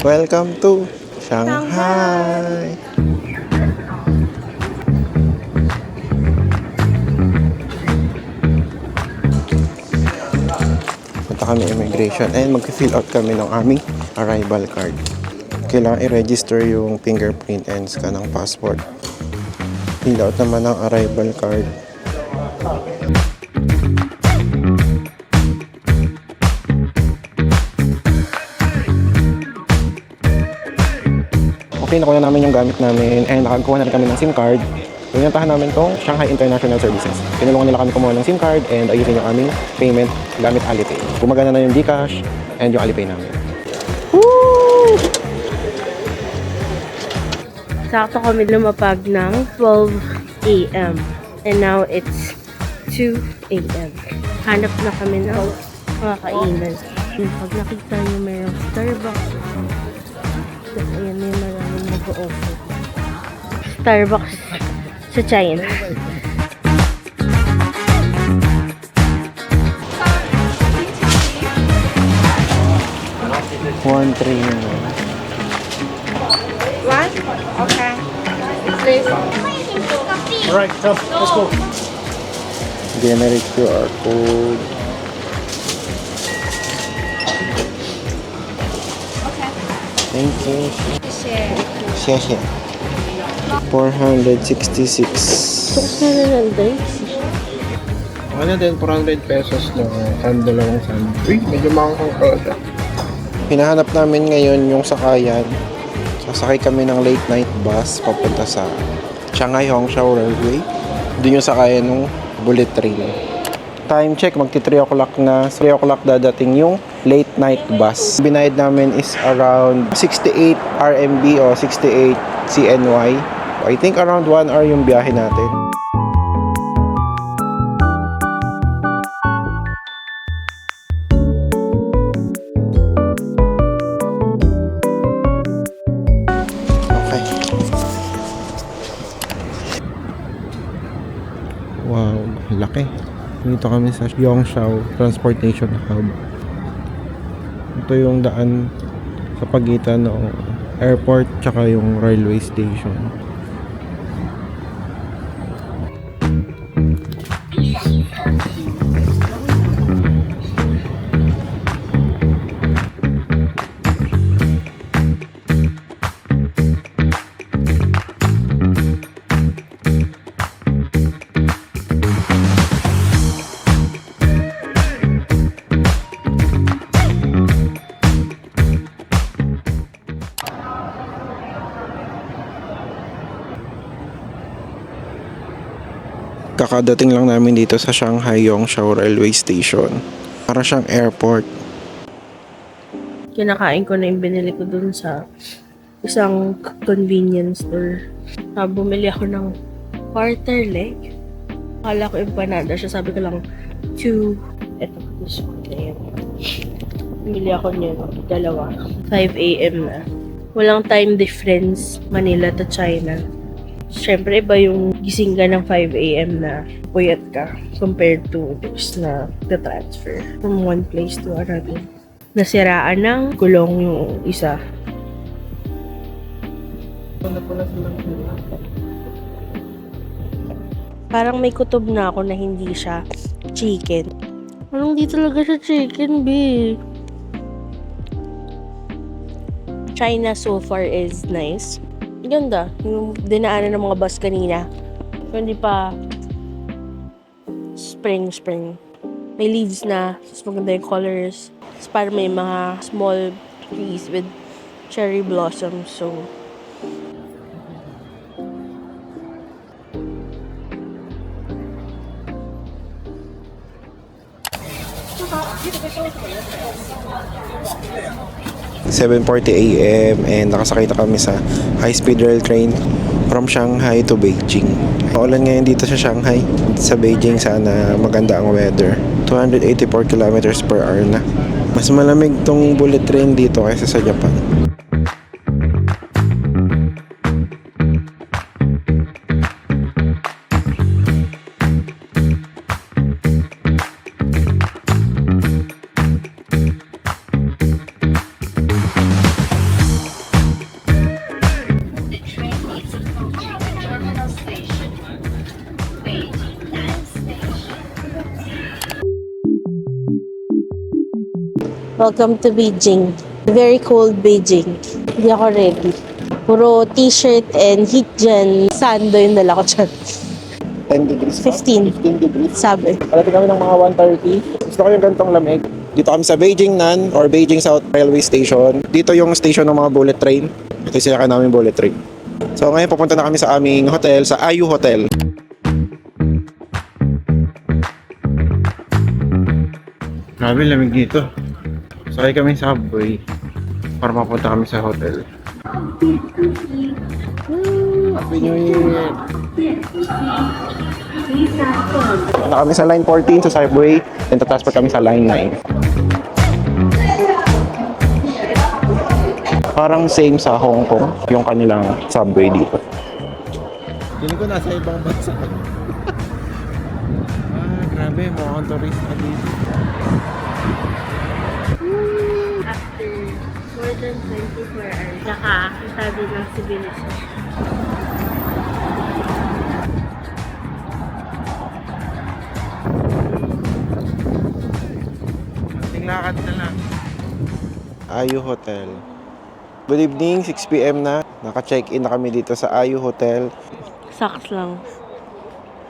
Welcome to Shanghai! Punta kami immigration and mag-fill out kami ng aming arrival card. Kailangan i-register yung fingerprint and scan ng passport. Fill out naman ng arrival card. Okay, nakuha na namin yung gamit namin and nakakuha na rin kami ng SIM card. Pinuntahan namin tong Shanghai International Services. Tinulungan nila kami kumuha ng SIM card and ayusin yung aming payment gamit Alipay. Gumagana na yung Gcash and yung Alipay namin. Woo! Sakto kami lumapag ng 12 a.m. And now it's 2 a.m. Hanap na kami ng mga kainan. Pag nakita nyo mayroong Starbucks, ayan, may maraming nag-o-offer. Starbucks sa China. One three naman. What? Okay. Please. Alright, come, let's go. Generate QR code. Thank you. Xie. 466. Tuksa na ng days. Ano din, 400 pesos na dalawang sandwich. Uy, medyo makakang pala. Hinahanap namin ngayon yung sakayan. Sasakay kami ng late night bus papunta sa Shanghai Hongqiao Railway. Doon yung sakayan ng bullet train. Time check, magti 3 o'clock na. 3 o'clock dadating yung late night bus. Binayad namin is around 68 RMB o 68 CNY. I think around 1 hour yung biyahe natin. Okay. Wow, laki. Dito kami sa Hongqiao Transportation Hub. Ito yung daan sa pagitan ng airport tsaka yung railway station. Kakadating lang namin dito sa Shanghai Hongqiao Railway Station. Para siyang airport. Kinakain ko na yung binili ko dun sa isang convenience store. Bumili ako ng quarter leg. Akala ko empanada siya. Sabi ko lang, 2. Eto, this one na yan. Bumili ako niyan, 2. 5 a.m. na. Walang time difference, Manila to China. Siyempre, iba yung gising ka ng 5 a.m. na puyat ka compared to those na transfer from one place to another. Nasiraan ng gulong yung isa. Parang may kutob na ako na hindi siya chicken. Parang di talaga siya chicken, B. China so far is nice. Ganda. Yung dinaanan ng mga bus kanina. So, hindi pa spring. May leaves na. Tapos maganda yung colors. Tapos parang may mga small trees with cherry blossoms. So, $7:40 a.m. and nakasakay na kami sa high-speed rail train from Shanghai to Beijing. Maulan ngayon dito sa Shanghai. Sa Beijing sana maganda ang weather. 284 kilometers per hour na. Mas malamig tong bullet train dito kaysa sa Japan. Welcome to Beijing. Very cold Beijing. Hindi ako ready. Puro t-shirt and heat dyan. Sando yung dala ko dyan. 10 degrees pa? 15. 15 degrees. Sabi. Palapit kami ng mga 1:30. Gusto ko yung gantong lamig. Dito kami sa Beijing Nan or Beijing South Railway Station. Dito yung station ng mga bullet train. Ito yung sinaka namin bullet train. So ngayon pupunta na kami sa aming hotel, sa Ayu Hotel. Grabe lamig dito. Sakay kami sa subway para mapunta kami sa hotel. Happy New Year! Na kami sa line 14 sa subway, then tatas pa kami sa line 9. Parang same sa Hong Kong, yung kanilang subway dito. Hindi ko nasa ibang bansa. Grabe, mukhang tourist na dito. After more than 24 hours, nakakita din ng civilization. Ating lakad na lang. Ayu Hotel. Good evening, 6 PM na. Naka-check-in na kami dito sa Ayu Hotel. Saks lang.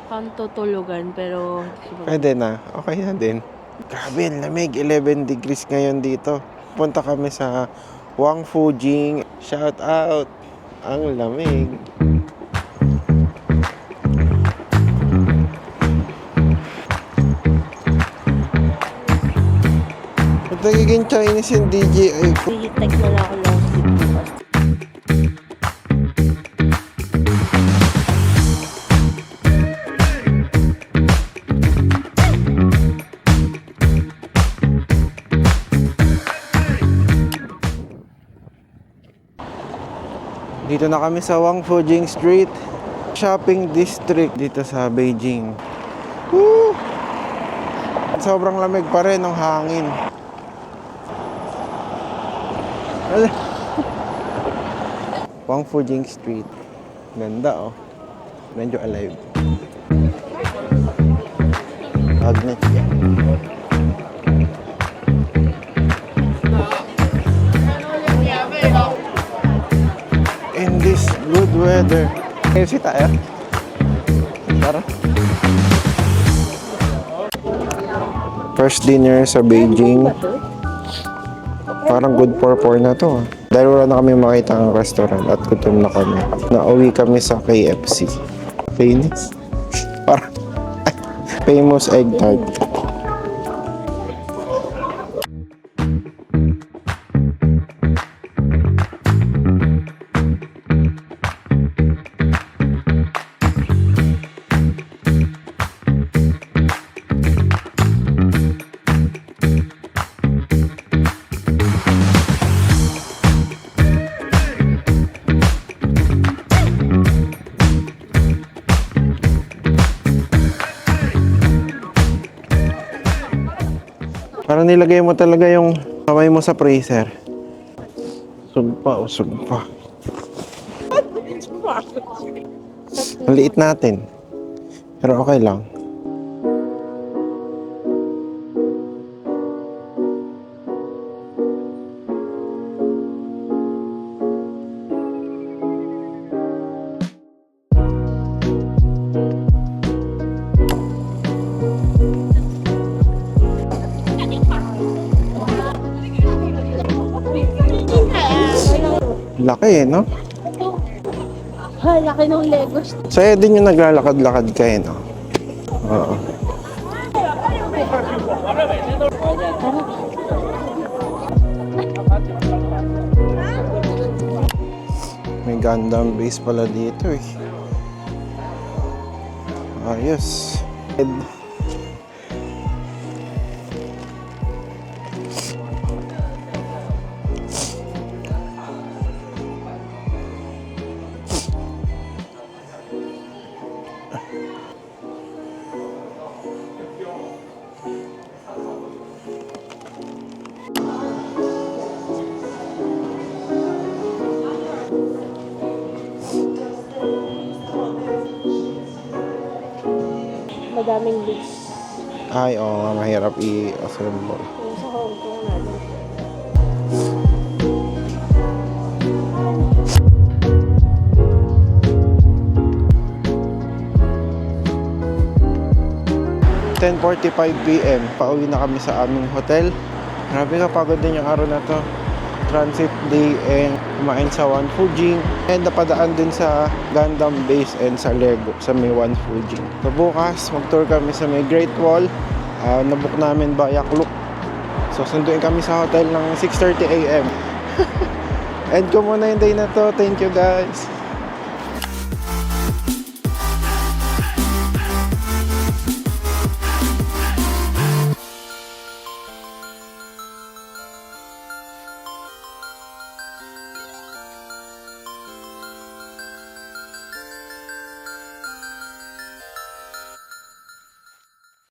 Pantutulugan, pero... Pwede na. Okay na din. Grabe, ang lamig. 11 degrees ngayon dito. Punta kami sa Wang Fujing. Shout out. Ang lamig. Ba't nagiging Chinese yung DJI ko? Tag na lang ako ng sleep. Dito na kami sa Wang Fujing Street Shopping District dito sa Beijing. Woo! Sobrang lamig pa rin ng hangin. Wang Fujing Street. Ganda oh. Medyo alive. Agnet yan. In this good weather. KFC tayo. Tara. First dinner sa Beijing. Parang good for 4 na to. Dahil wala na kami makita ang restaurant at gutom na kami. Nauwi kami sa KFC. Famous? Parang famous egg tart. Parang nilagay mo talaga yung kamay mo sa freezer. Sugpa o sugpa. Ang liit natin. Pero okay lang. Laki eh, no? Ha, laki ng Legos. Saya din yung naglalakad-lakad kayo, no? Oo. May Gundam base pala dito eh. Ayos. Madaming list. Ay, oo nga, mahirap i-assemble. Yung sa Hong Kong natin. 10:45 PM. Pauwi na kami sa aming hotel. Grabe, kapagod din yung araw na to. Transit day and kumain sa One Fujing and napadaan din sa Gundam Base and sa Lego sa may One Fujing. So bukas mag-tour kami sa may Great Wall. Nabook namin via Klook. So sunduin kami sa hotel ng 6:30 AM. End ko muna yung day na to. Thank you guys.